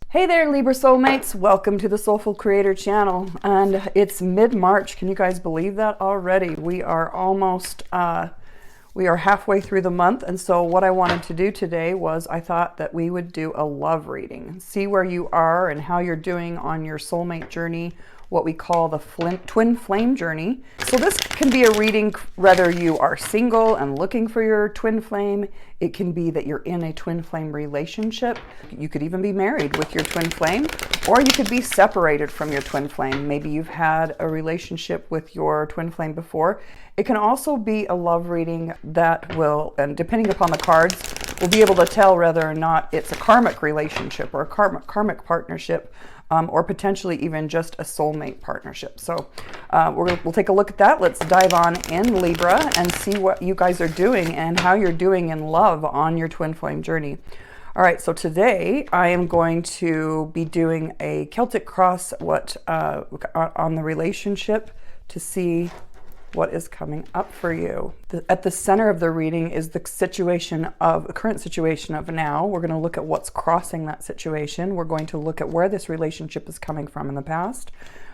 Hey there, Libra soulmates. Welcome to the SoulFull Creator channel. And it's mid-March. Can you guys believe that already? We are almost, we are halfway through the month. And so what I wanted to do today was I thought that we would do a love reading. See where you are and how you're doing on your soulmate journey, what we call the twin flame journey. So this can be a reading whether you are single and looking for your twin flame. It can be that you're in a twin flame relationship. You could even be married with your twin flame, or you could be separated from your twin flame. Maybe you've had a relationship with your twin flame before. It can also be a love reading that will, and depending upon the cards, we'll be able to tell whether or not it's a karmic relationship or a karmic partnership, or potentially even just a soulmate partnership. So we'll take a look at that. Let's dive on in, Libra, and see what you guys are doing and how you're doing in love on your twin flame journey. All right, so today I am going to be doing a Celtic cross on the relationship to see what is coming up for you. At the center of the reading is the current situation of now. We're going to look at what's crossing that situation. We're going to look at where this relationship is coming from in the past.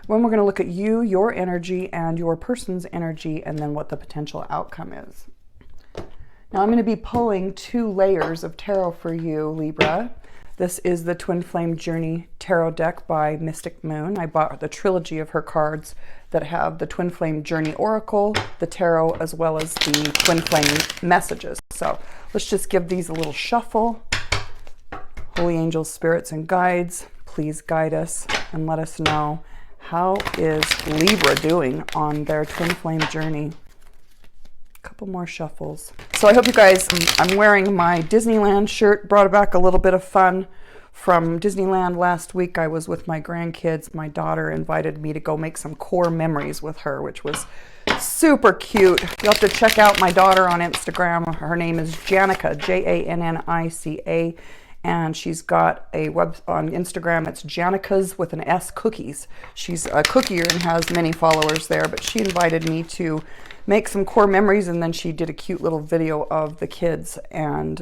Then we're going to look at you, your energy, and your person's energy, and then what the potential outcome is. Now I'm going to be pulling 2 layers of tarot for you, Libra. This is the Twin Flame Journey Tarot deck by Mystic Moon. I bought the trilogy of her cards that have the Twin Flame Journey Oracle, the Tarot, as well as the Twin Flame Messages. So let's just give these a little shuffle. Holy angels, spirits, and guides, please guide us and let us know, how is Libra doing on their Twin Flame journey? Couple more shuffles. So I hope you guys, I'm wearing my Disneyland shirt, brought back a little bit of fun from Disneyland last week. I was with my grandkids. My daughter invited me to go make some core memories with her, which was super cute. You'll have to check out my daughter on Instagram. Her name is Janica, Jannica, and she's got a web on Instagram. It's Janica's with an S cookies. She's a cookier and has many followers there, but she invited me to make some core memories, and then she did a cute little video of the kids and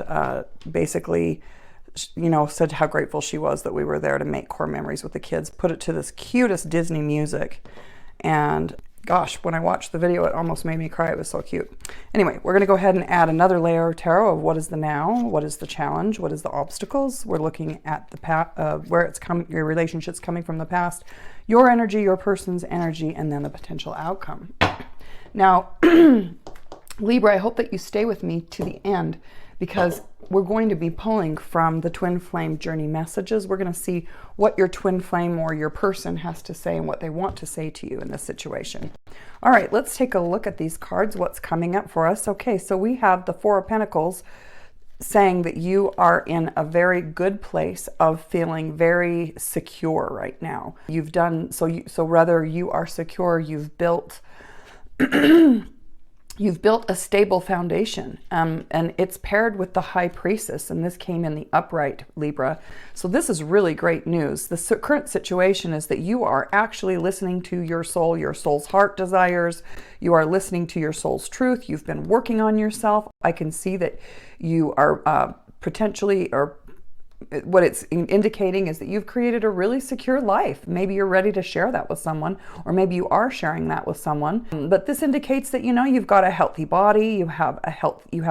basically, you know, said how grateful she was that we were there to make core memories with the kids, put it to this cutest Disney music. And gosh, when I watched the video, it almost made me cry. It was so cute. Anyway, we're going to go ahead and add another layer of tarot of what is the now, what is the challenge, what is the obstacles. We're looking at the where it's coming, your relationship's coming from the past, your energy, your person's energy, and then the potential outcome. Now, Libra, I hope that you stay with me to the end, because we're going to be pulling from the Twin Flame Journey messages. We're going to see what your twin flame or your person has to say and what they want to say to you in this situation. All right, let's take a look at these cards, what's coming up for us. Okay, so we have the 4 of Pentacles saying that you are in a very good place of feeling very secure right now. You've done, so whether you are secure, you've built you've built a stable foundation, and it's paired with the High Priestess, and this came in the upright, Libra. So this is really great news. The current situation is that you are actually listening to your soul, your soul's heart desires. You are listening to your soul's truth. You've been working on yourself. I can see that you are potentially, or what it's indicating is that you've created a really secure life. Maybe you're ready to share that with someone, or maybe you are sharing that with someone. But this indicates that, you know, you've got a healthy body, you have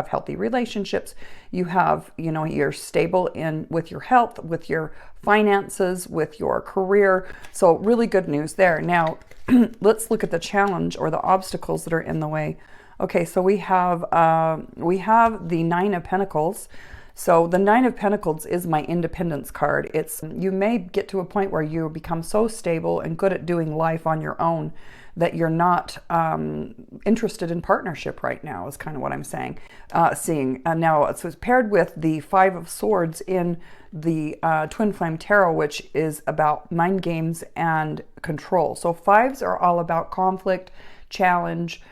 healthy relationships, you have, you know, you're stable with your health, with your finances, with your career. So really good news there. Now, let's look at the challenge or the obstacles that are in the way. Okay, so we have the 9 of Pentacles. So the 9 of Pentacles is my independence card. It's, you may get to a point where you become so stable and good at doing life on your own that you're not interested in partnership right now, is kind of what I'm saying, seeing. Now, so it's paired with the 5 of Swords in the Twin Flame Tarot, which is about mind games and control. So 5s are all about conflict, challenge,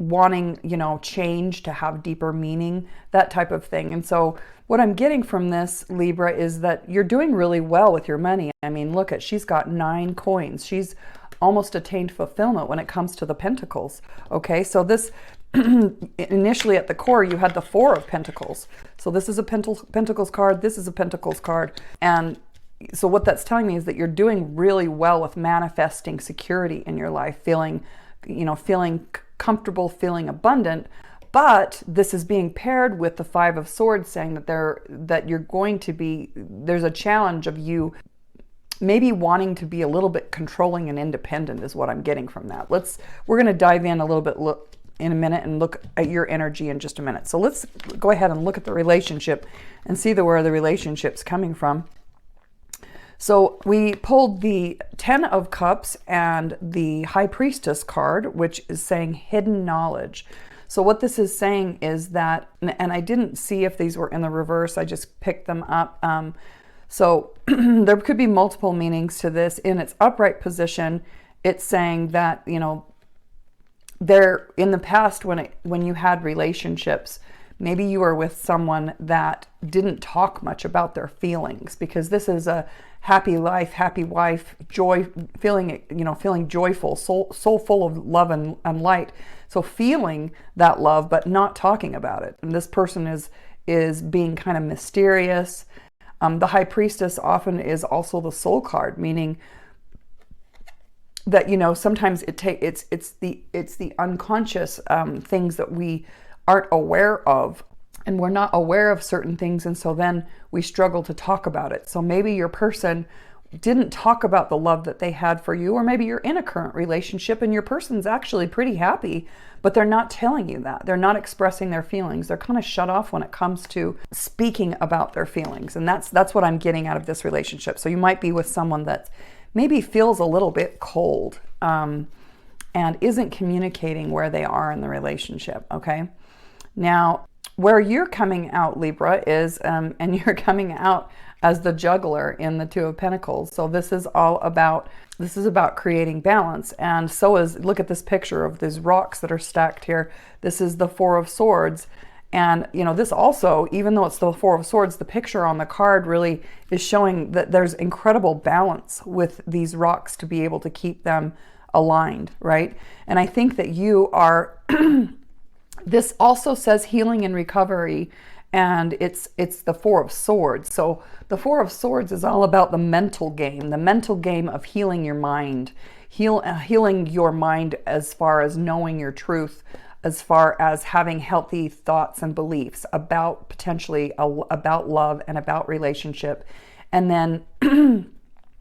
wanting, you know, change to have deeper meaning, that type of thing. And so what I'm getting from this, Libra, is that you're doing really well with your money. I mean, look at, she's got 9 coins. She's almost attained fulfillment when it comes to the Pentacles. Okay, so this initially at the core, you had the 4 of Pentacles. So this is a Pentacles card, this is a Pentacles card, and so what that's telling me is that you're doing really well with manifesting security in your life, feeling, feeling comfortable, feeling abundant. But this is being paired with the Five of Swords, saying that you're going to be, there's a challenge of you maybe wanting to be a little bit controlling and independent is what I'm getting from that. We're going to dive in a little bit in a minute and look at your energy in just a minute. So let's go ahead and look at the relationship and see where the relationship's coming from. So we pulled the 10 of Cups and the High Priestess card, which is saying hidden knowledge. So what this is saying is that, and I didn't see if these were in the reverse, I just picked them up. So there could be multiple meanings to this. In its upright position, it's saying that, there in the past when you had relationships, maybe you were with someone that didn't talk much about their feelings, because this is a happy life, happy wife, joy, feeling joyful, soul full of love and light. So feeling that love, but not talking about it. And this person is being kind of mysterious. The High Priestess often is also the soul card, meaning that, sometimes it's the unconscious things that we aren't aware of, and we're not aware of certain things, and so then we struggle to talk about it. So maybe your person didn't talk about the love that they had for you, or maybe you're in a current relationship and your person's actually pretty happy, but they're not telling you that. They're not expressing their feelings. They're kind of shut off when it comes to speaking about their feelings. And that's what I'm getting out of this relationship. So you might be with someone that maybe feels a little bit cold and isn't communicating where they are in the relationship, okay? Now, where you're coming out, Libra, is, and you're coming out as the juggler in the Two of Pentacles. So this is about creating balance. And so look at this picture of these rocks that are stacked here. This is the Four of Swords. And, this also, even though it's the Four of Swords, the picture on the card really is showing that there's incredible balance with these rocks to be able to keep them aligned, right? And I think that you are, this also says healing and recovery, and it's the Four of Swords. So the Four of Swords is all about the mental game of healing your mind, healing your mind as far as knowing your truth, as far as having healthy thoughts and beliefs about potentially about love and about relationship. And then,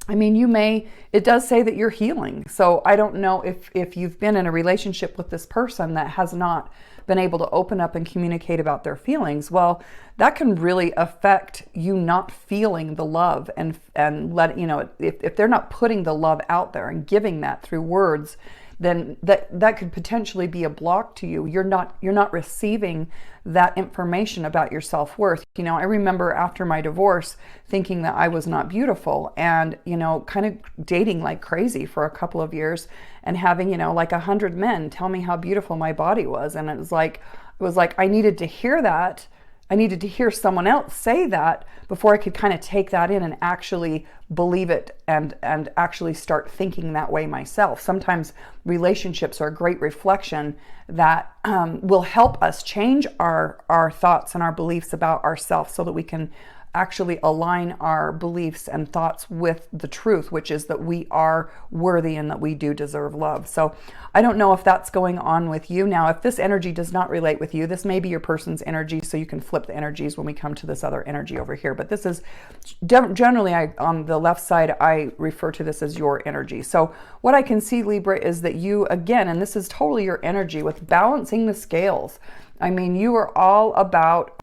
it does say that you're healing. So I don't know if you've been in a relationship with this person that has not been able to open up and communicate about their feelings. Well, that can really affect you not feeling the love and let, if they're not putting the love out there and giving that through words, then that could potentially be a block to you. You're not receiving that information about your self-worth. I remember after my divorce thinking that I was not beautiful, and kind of dating like crazy for a couple of years and having like 100 men tell me how beautiful my body was. And it was like I needed to hear that. I needed to hear someone else say that before I could kind of take that in and actually believe it and actually start thinking that way myself. Sometimes relationships are a great reflection that will help us change our thoughts and our beliefs about ourselves, so that we can actually align our beliefs and thoughts with the truth, which is that we are worthy and that we do deserve love. So I don't know if that's going on with you. Now, if this energy does not relate with you, this may be your person's energy, so you can flip the energies when we come to this other energy over here. But this is generally, on the left side, I refer to this as your energy. So what I can see, Libra, is that you, again, and this is totally your energy with balancing the scales. You are all about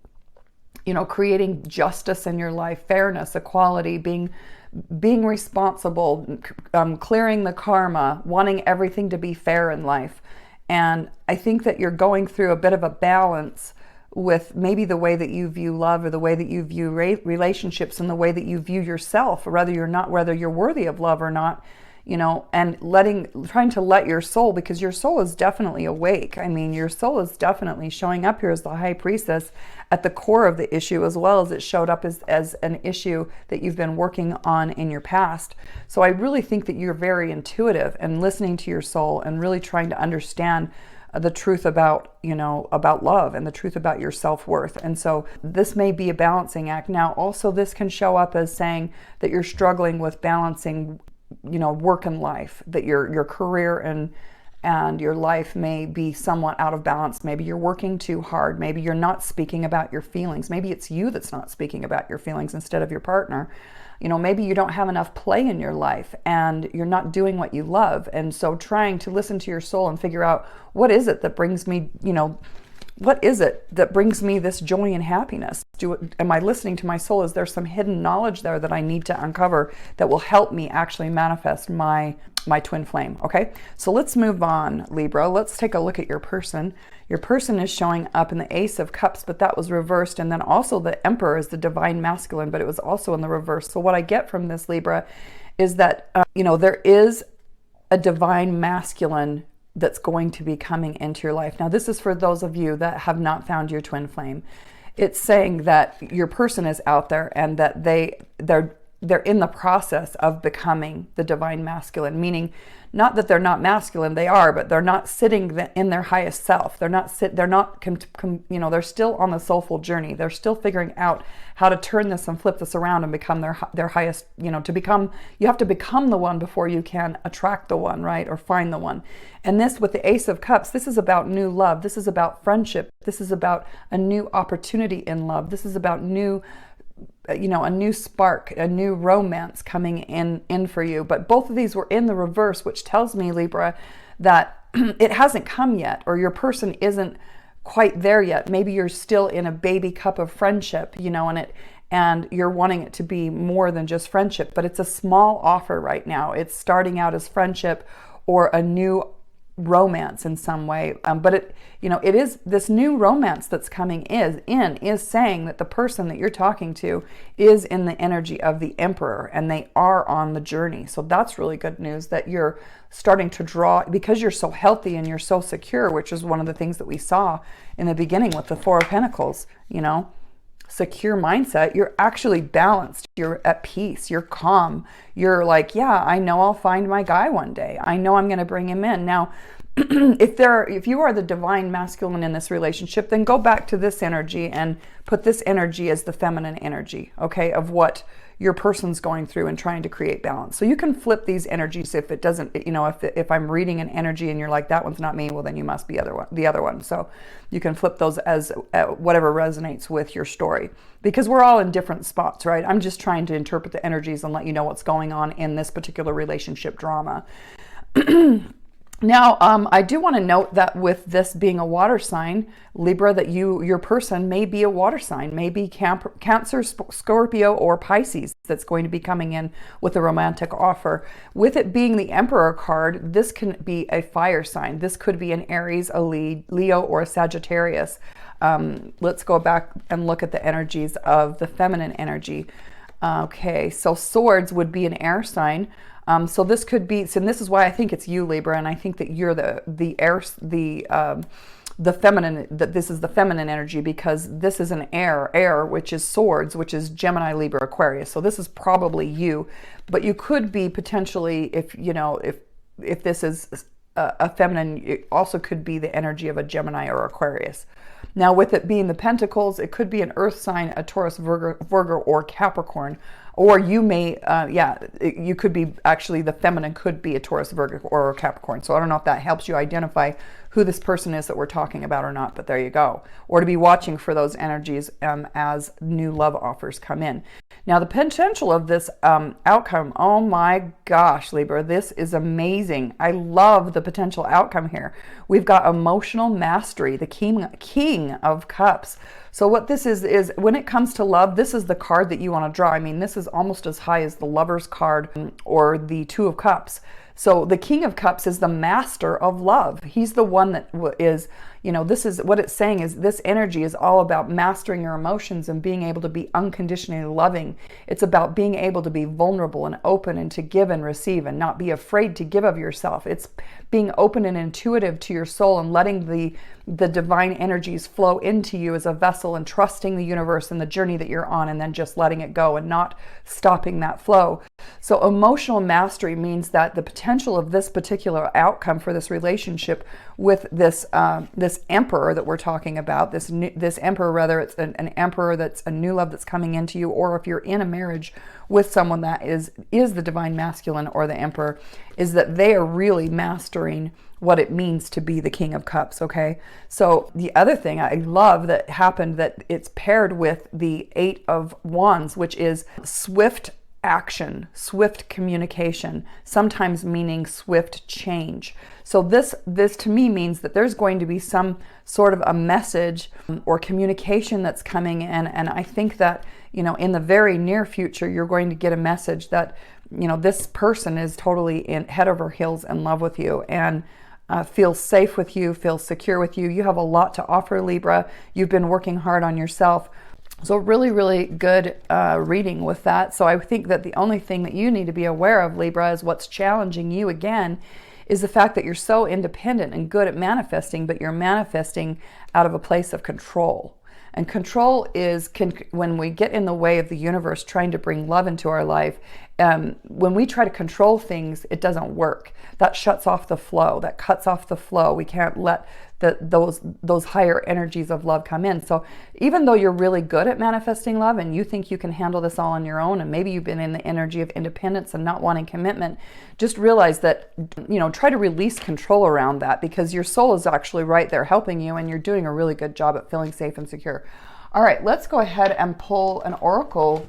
creating justice in your life, fairness, equality, being responsible, clearing the karma, wanting everything to be fair in life. And I think that you're going through a bit of a balance with maybe the way that you view love, or the way that you view relationships, and the way that you view yourself, whether you're worthy of love or not. And trying to let your soul, because your soul is definitely awake. Your soul is definitely showing up here as the High Priestess at the core of the issue, as well as it showed up as an issue that you've been working on in your past. So I really think that you're very intuitive and listening to your soul and really trying to understand the truth about, about love and the truth about your self-worth. And so this may be a balancing act. Now, also this can show up as saying that you're struggling with balancing, work and life, that your career and your life may be somewhat out of balance. Maybe you're working too hard. Maybe you're not speaking about your feelings. Maybe it's you that's not speaking about your feelings instead of your partner. Maybe you don't have enough play in your life and you're not doing what you love. And so trying to listen to your soul and figure out, what is it that brings me, what is it that brings me this joy and happiness? Am I listening to my soul? Is there some hidden knowledge there that I need to uncover that will help me actually manifest my twin flame? Okay, so let's move on, Libra. Let's take a look at your person. Your person is showing up in the Ace of Cups, but that was reversed. And then also the Emperor is the divine masculine, but it was also in the reverse. So what I get from this, Libra, is that, there is a divine masculine that's going to be coming into your life. Now, this is for those of you that have not found your twin flame. It's saying that your person is out there and that they're in the process of becoming the divine masculine, meaning not that they're not masculine, they are, but they're not sitting in their highest self. They're still on the soulful journey. They're still figuring out how to turn this and flip this around and become their highest, you have to become the one before you can attract the one, right? Or find the one. And this, with the Ace of Cups, this is about new love. This is about friendship. This is about a new opportunity in love. This is about a new spark, a new romance coming in for you. But both of these were in the reverse, which tells me, Libra, that it hasn't come yet, or your person isn't quite there yet. Maybe you're still in a baby cup of friendship, and you're wanting it to be more than just friendship, but it's a small offer right now. It's starting out as friendship or a new romance in some way, but it is this new romance that's coming is saying that the person that you're talking to is in the energy of the Emperor and they are on the journey. So that's really good news, that you're starting to draw, because you're so healthy and you're so secure, which is one of the things that we saw in the beginning with the Four of Pentacles. Secure mindset, you're actually balanced, you're at peace, you're calm, you're like, yeah, I know I'll find my guy one day, I know I'm going to bring him in. Now, if you are the divine masculine in this relationship, then go back to this energy and put this energy as the feminine energy, okay, of what your person's going through and trying to create balance. So you can flip these energies if it doesn't, if I'm reading an energy and you're like, that one's not me, well, then you must be the other one. So you can flip those as whatever resonates with your story, because we're all in different spots, right? I'm just trying to interpret the energies and let you know what's going on in this particular relationship drama. Now, I do want to note that with this being a water sign, Libra, that your person may be a water sign, maybe Cancer, Scorpio, or Pisces that's going to be coming in with a romantic offer. With it being the Emperor card, this can be a fire sign. This could be an Aries, a Leo, or a Sagittarius. Let's go back and look at the energies of the feminine energy. Okay, so Swords would be an air sign. So this could be, and this is why I think it's you, Libra, and I think that you're the feminine, that this is the feminine energy, because this is an air, which is Swords, which is Gemini, Libra, Aquarius. So this is probably you, but you could be potentially, if this is a feminine, it also could be the energy of a Gemini or Aquarius. Now, with it being the Pentacles, it could be an earth sign, a Taurus, Virgo, or Capricorn. Or you may, you could be, actually the feminine could be a Taurus, Virgo, or a Capricorn. So I don't know if that helps you identify who this person is that we're talking about or not, but there you go. Or to be watching for those energies as new love offers come in. Now, the potential of this outcome, oh my gosh, Libra, this is amazing. I love the potential outcome here. We've got emotional mastery, the King of Cups. So what this is when it comes to love, this is the card that you want to draw. I mean, this is almost as high as the Lover's card or the Two of Cups. So the King of Cups is the master of love. He's the one that is, this is what it's saying, is this energy is all about mastering your emotions and being able to be unconditionally loving. It's about being able to be vulnerable and open and to give and receive and not be afraid to give of yourself. It's being open and intuitive to your soul and letting the divine energies flow into you as a vessel and trusting the universe and the journey that you're on, and then just letting it go and not stopping that flow. So emotional mastery means that the potential of this particular outcome for this relationship with this this emperor that we're talking about, this emperor, whether it's an emperor that's a new love that's coming into you, or if you're in a marriage with someone that is the divine masculine or the emperor, is that they are really mastering what it means to be the King of Cups, okay? So the other thing I love that happened, that it's paired with the Eight of Wands, which is swift action, swift communication, sometimes meaning swift change. So this to me means that there's going to be some sort of a message or communication that's coming in, and I think that, you know, in the very near future, you're going to get a message that, you know, this person is totally head over heels in love with you, and feels safe with you, feels secure with you. You have a lot to offer, Libra. You've been working hard on yourself. So really, really good reading with that. So I think that the only thing that you need to be aware of, Libra, is what's challenging you again is the fact that you're so independent and good at manifesting, but you're manifesting out of a place of control. And control is when we get in the way of the universe trying to bring love into our life. When we try to control things, it doesn't work. That shuts off the flow. That cuts off the flow. We can't let those higher energies of love come in. So even though you're really good at manifesting love and you think you can handle this all on your own, and maybe you've been in the energy of independence and not wanting commitment, just realize that, you know, try to release control around that, because your soul is actually right there helping you, and you're doing a really good job at feeling safe and secure. All right, let's go ahead and pull an oracle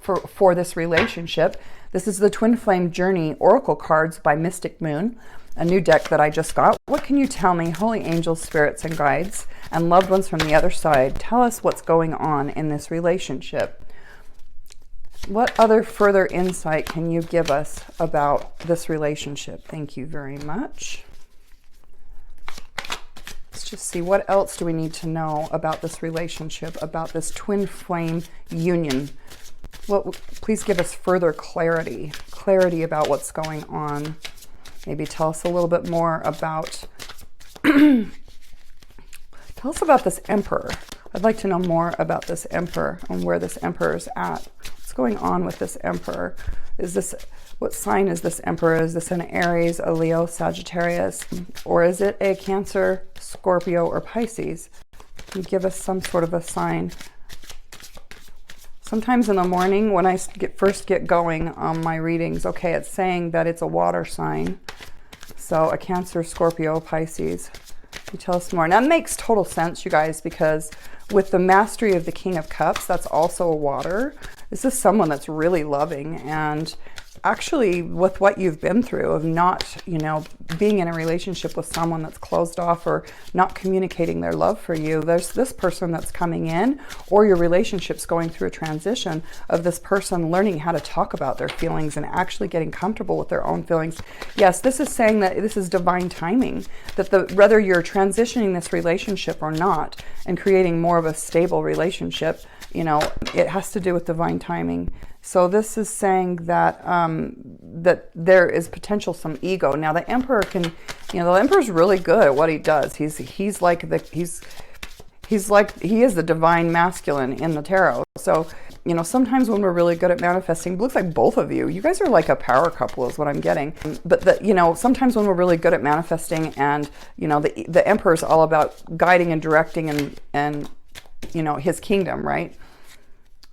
for this relationship. This is the Twin Flame Journey Oracle cards by Mystic Moon, a new deck that I just got. What can you tell me, holy angels, spirits, and guides, and loved ones from the other side? Tell us what's going on in this relationship. What other further insight can you give us about this relationship? Thank you very much. Let's just see, what else do we need to know about this relationship, about this twin flame union? Please give us further clarity about what's going on. Maybe tell us a little bit more about, tell us about this emperor. I'd like to know more about this emperor and where this emperor is at. What's going on with this emperor? What sign is this emperor? Is this an Aries, a Leo, Sagittarius, or is it a Cancer, Scorpio, or Pisces? Can you give us some sort of a sign? Sometimes in the morning when I first get going on my readings, okay, it's saying that it's a water sign. So a Cancer, Scorpio, Pisces. Can you tell us more? And that makes total sense, you guys, because with the mastery of the King of Cups, that's also a water. This is someone that's really loving, and actually with what you've been through of not, you know, being in a relationship with someone that's closed off or not communicating their love for you, there's this person that's coming in, or your relationship's going through a transition of this person learning how to talk about their feelings and actually getting comfortable with their own feelings. Yes, this is saying that this is divine timing, that whether you're transitioning this relationship or not and creating more of a stable relationship, you know, it has to do with divine timing. So this is saying that that there is potential some ego. Now the emperor can, you know, the emperor's really good at what he does. He is the divine masculine in the tarot. So, you know, sometimes when we're really good at manifesting, it looks like both of you guys are like a power couple is what I'm getting. But you know, sometimes when we're really good at manifesting, and you know, the emperor's all about guiding and directing and you know, his kingdom, right?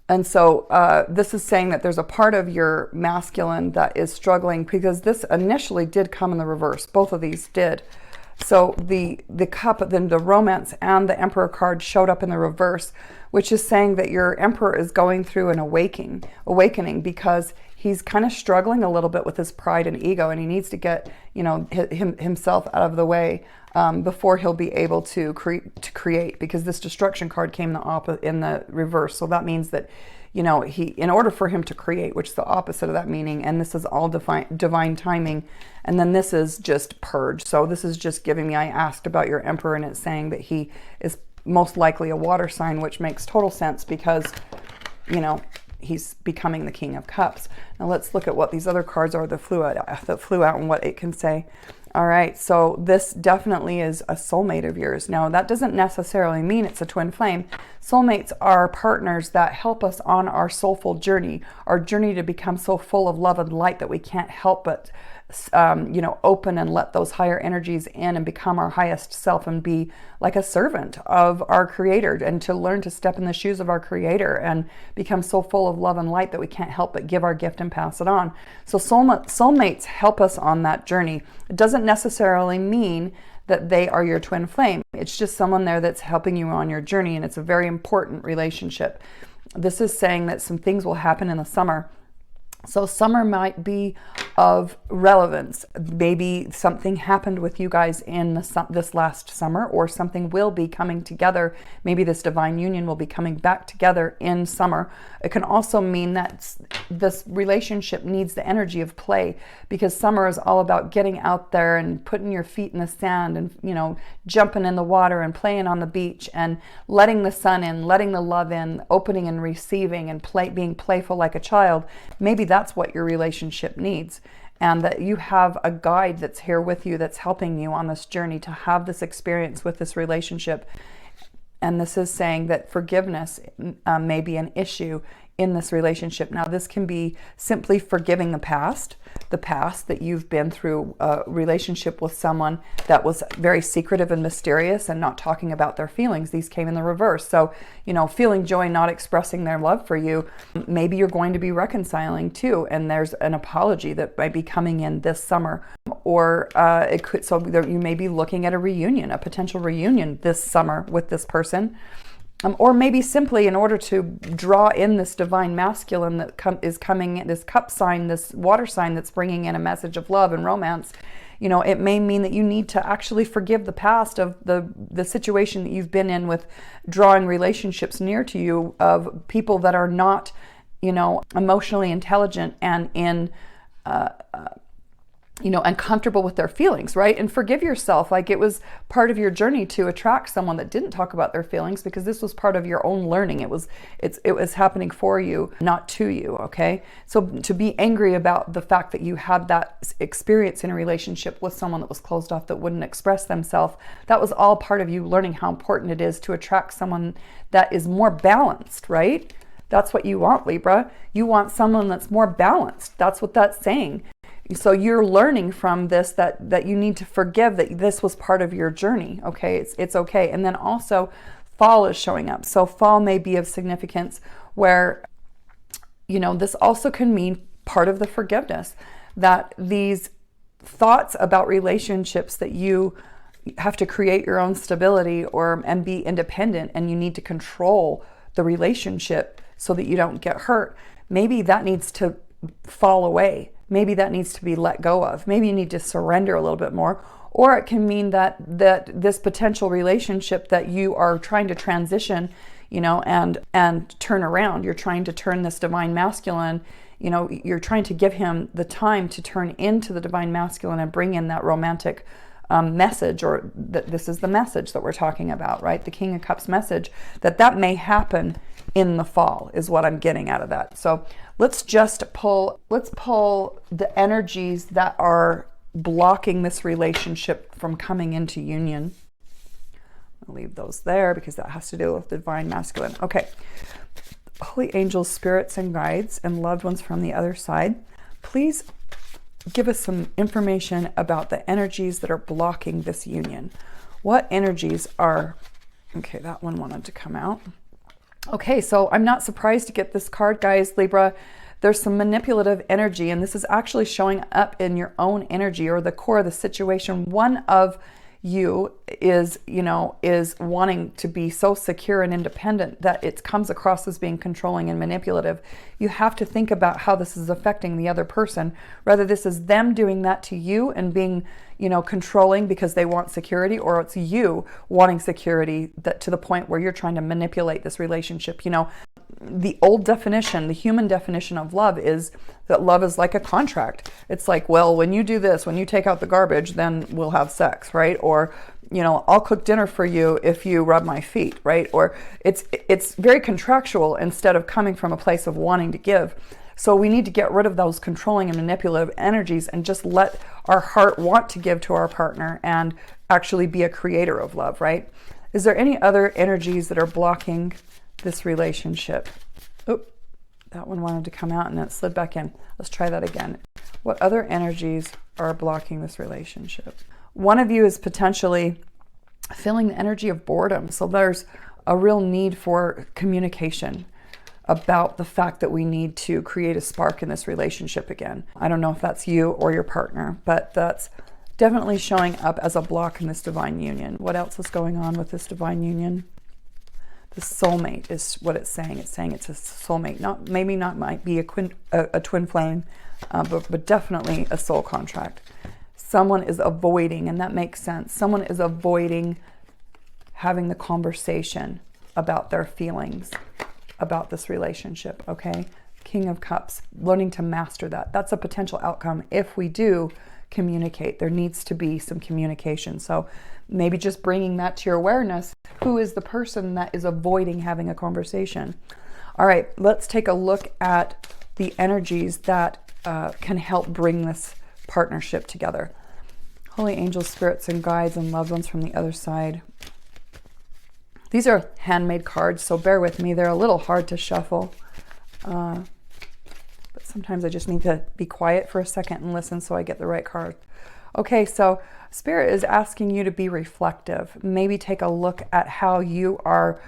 And so this is saying that there's a part of your masculine that is struggling, because this initially did come in the reverse. Both of these did. So the cup, then the romance and the emperor card showed up in the reverse, which is saying that your emperor is going through an awakening because he's kind of struggling a little bit with his pride and ego, and he needs to get, you know, himself out of the way before he'll be able to create, because this destruction card came in the reverse. So that means that, you know, in order for him to create, which is the opposite of that meaning, and this is all divine timing, and then this is just purge. So this is just giving me, I asked about your emperor, and it's saying that he is most likely a water sign, which makes total sense because, you know, he's becoming the King of Cups. Now let's look at what these other cards are that flew out and what it can say. All right, so this definitely is a soulmate of yours. Now, that doesn't necessarily mean it's a twin flame. Soulmates are partners that help us on our soulful journey, our journey to become so full of love and light that we can't help but open and let those higher energies in and become our highest self and be like a servant of our Creator, and to learn to step in the shoes of our Creator and become so full of love and light that we can't help but give our gift and pass it on. So soulmates help us on that journey. It doesn't necessarily mean that they are your twin flame. It's just someone there that's helping you on your journey, and it's a very important relationship. This is saying that some things will happen in the summer. So summer might be of relevance. Maybe something happened with you guys in this last summer, or something will be coming together. Maybe this divine union will be coming back together in summer. It can also mean that this relationship needs the energy of play, because summer is all about getting out there and putting your feet in the sand and, jumping in the water and playing on the beach and letting the sun in, letting the love in, opening and receiving and being playful like a child. Maybe that's what your relationship needs, and that you have a guide that's here with you, that's helping you on this journey to have this experience with this relationship. And this is saying that forgiveness may be an issue in this relationship. Now, this can be simply forgiving the past that you've been through a relationship with someone that was very secretive and mysterious and not talking about their feelings. These came in the reverse. So, feeling joy, not expressing their love for you, maybe you're going to be reconciling too, and there's an apology that might be coming in this summer. Or you may be looking at a potential reunion this summer with this person. Or maybe simply in order to draw in this divine masculine that is coming in, this cup sign, this water sign that's bringing in a message of love and romance, it may mean that you need to actually forgive the past of the situation that you've been in with drawing relationships near to you of people that are not, emotionally intelligent and and comfortable with their feelings, right? And forgive yourself. Like, it was part of your journey to attract someone that didn't talk about their feelings, because this was part of your own learning. It was happening for you, not to you, okay? So to be angry about the fact that you had that experience in a relationship with someone that was closed off, that wouldn't express themselves, that was all part of you learning how important it is to attract someone that is more balanced, right? That's what you want, Libra. You want someone that's more balanced. That's what that's saying. So you're learning from this that you need to forgive that this was part of your journey. Okay, it's okay. And then also fall is showing up. So fall may be of significance where, this also can mean part of the forgiveness, that these thoughts about relationships that you have to create your own stability and be independent, and you need to control the relationship so that you don't get hurt. Maybe that needs to fall away. Maybe that needs to be let go of. Maybe you need to surrender a little bit more. Or it can mean that this potential relationship that you are trying to transition, and turn around. You're trying to turn this divine masculine, you're trying to give him the time to turn into the divine masculine and bring in that romantic message, or this is the message that we're talking about, right? The King of Cups message, that may happen in the fall is what I'm getting out of that. So let's pull the energies that are blocking this relationship from coming into union. I'll leave those there because that has to do with the divine masculine. Okay. Holy angels, spirits, and guides, and loved ones from the other side, please give us some information about the energies that are blocking this union. What energies are... Okay, that one wanted to come out. Okay, so I'm not surprised to get this card, guys, Libra. There's some manipulative energy, and this is actually showing up in your own energy or the core of the situation. One of you is wanting to be so secure and independent that it comes across as being controlling and manipulative. You have to think about how this is affecting the other person. Whether this is them doing that to you and being, controlling because they want security, or it's you wanting security that to the point where you're trying to manipulate this relationship. The old definition, the human definition of love is that love is like a contract. It's like, well, when you do this, when you take out the garbage, then we'll have sex, right? Or, I'll cook dinner for you if you rub my feet, right? Or it's very contractual instead of coming from a place of wanting to give. So we need to get rid of those controlling and manipulative energies and just let our heart want to give to our partner and actually be a creator of love, right? Is there any other energies that are blocking this relationship? Oh, that one wanted to come out and it slid back in. Let's try that again. What other energies are blocking this relationship? One of you is potentially feeling the energy of boredom. So there's a real need for communication about the fact that we need to create a spark in this relationship again. I don't know if that's you or your partner, but that's definitely showing up as a block in this divine union. What else is going on with this divine union? The soulmate is what it's saying. It's saying it's a soulmate. Might be a twin flame, but definitely a soul contract. Someone is avoiding, and that makes sense. Someone is avoiding having the conversation about their feelings about this relationship, okay? King of Cups, learning to master that. That's a potential outcome if we do communicate. There needs to be some communication. So maybe just bringing that to your awareness. Who is the person that is avoiding having a conversation? All right, let's take a look at the energies that can help bring this partnership together. Holy angels, spirits, and guides and loved ones from the other side. These are handmade cards, so bear with me. They're a little hard to shuffle. But sometimes I just need to be quiet for a second and listen so I get the right card. Okay, so Spirit is asking you to be reflective. Maybe take a look at how you are,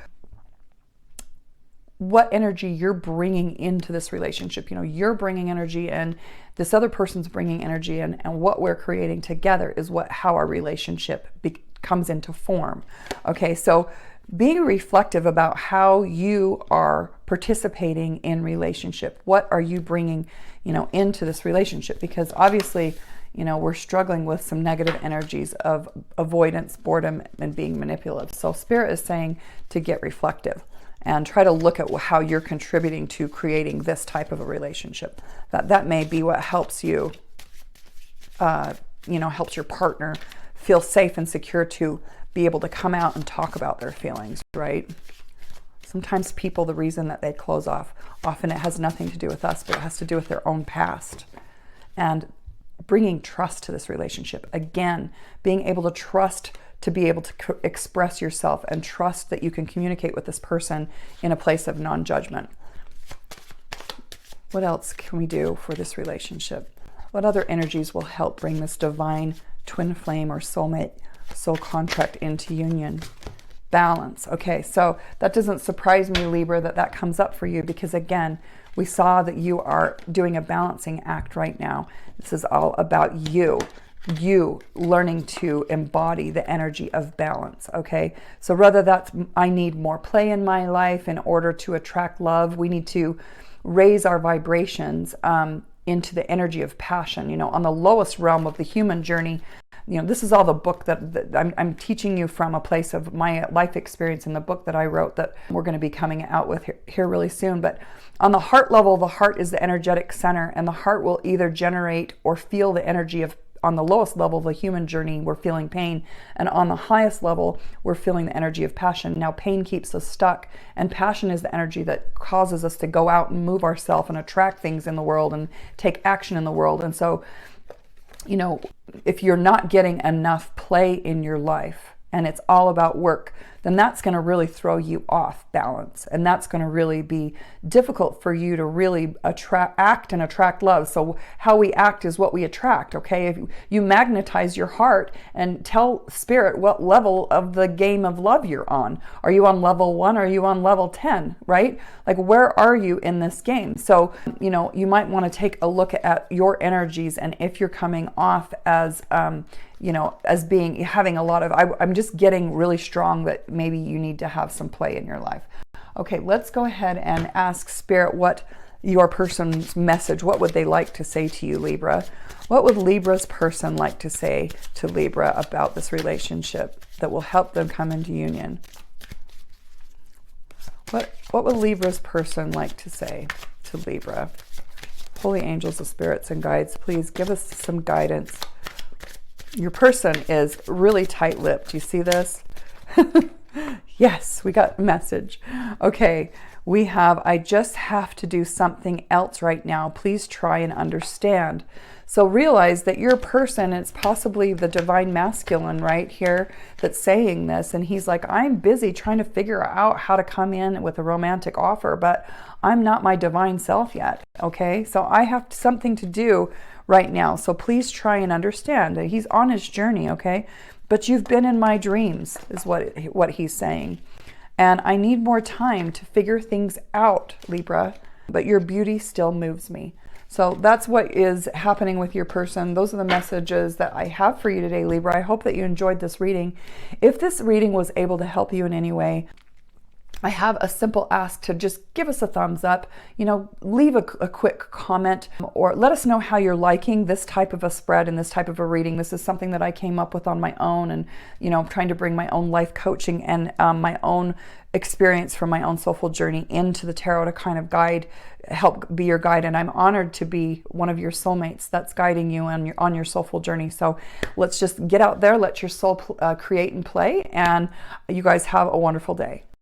what energy you're bringing into this relationship. You know, you're bringing energy in, this other person's bringing energy in, and what we're creating together is how our relationship comes into form. Okay, so being reflective about how you are participating in relationship. What are you bringing, into this relationship? Because obviously, we're struggling with some negative energies of avoidance, boredom, and being manipulative. So Spirit is saying to get reflective and try to look at how you're contributing to creating this type of a relationship. That may be what helps you, helps your partner feel safe and secure to be able to come out and talk about their feelings, right? Sometimes people, the reason that they close off, often it has nothing to do with us, but it has to do with their own past. And bringing trust to this relationship. Again, being able to trust to be able to express yourself and trust that you can communicate with this person in a place of non-judgment. What else can we do for this relationship? What other energies will help bring this divine twin flame or soulmate, soul contract into union? Balance. Okay, so that doesn't surprise me, Libra, that comes up for you, because again, we saw that you are doing a balancing act right now. This is all about you learning to embody the energy of balance, okay? So whether that's, I need more play in my life in order to attract love, we need to raise our vibrations into the energy of passion, on the lowest realm of the human journey. This is all the book that I'm teaching you from a place of my life experience in the book that I wrote that we're going to be coming out with here really soon. But on the heart level, the heart is the energetic center, and the heart will either generate or feel the energy of, on the lowest level of the human journey, we're feeling pain. And on the highest level, we're feeling the energy of passion. Now, pain keeps us stuck, and passion is the energy that causes us to go out and move ourselves and attract things in the world and take action in the world. And so, if you're not getting enough play in your life and it's all about work, then that's going to really throw you off balance. And that's going to really be difficult for you to really act and attract love. So how we act is what we attract, okay? If you magnetize your heart and tell Spirit what level of the game of love you're on. Are you on level 1? Are you on level 10, right? Like, where are you in this game? So, you might want to take a look at your energies, and if you're coming off as, as having a lot of, I'm just getting really strong that maybe you need to have some play in your life. Okay, let's go ahead and ask Spirit what your person's message, what would they like to say to you, Libra? What would Libra's person like to say to Libra about this relationship that will help them come into union? What would Libra's person like to say to Libra? Holy angels, the spirits and guides, please give us some guidance. Your person is really tight-lipped. You see this? Yes, we got a message. Okay, We have, I just have to do something else right now. Please try and understand. So realize that your person, it's possibly the divine masculine right here that's saying this. And he's like, I'm busy trying to figure out how to come in with a romantic offer, but I'm not my divine self yet. Okay. So I have something to do right now. So please try and understand that he's on his journey. Okay. But you've been in my dreams is what he's saying. And I need more time to figure things out, Libra, but your beauty still moves me. So that's what is happening with your person. Those are the messages that I have for you today, Libra. I hope that you enjoyed this reading. If this reading was able to help you in any way, I have a simple ask to just give us a thumbs up, leave a quick comment, or let us know how you're liking this type of a spread and this type of a reading. This is something that I came up with on my own, and, trying to bring my own life coaching and my own experience from my own soulful journey into the tarot to kind of help be your guide. And I'm honored to be one of your soulmates that's guiding you on your soulful journey. So let's just get out there, let your soul create and play, and you guys have a wonderful day.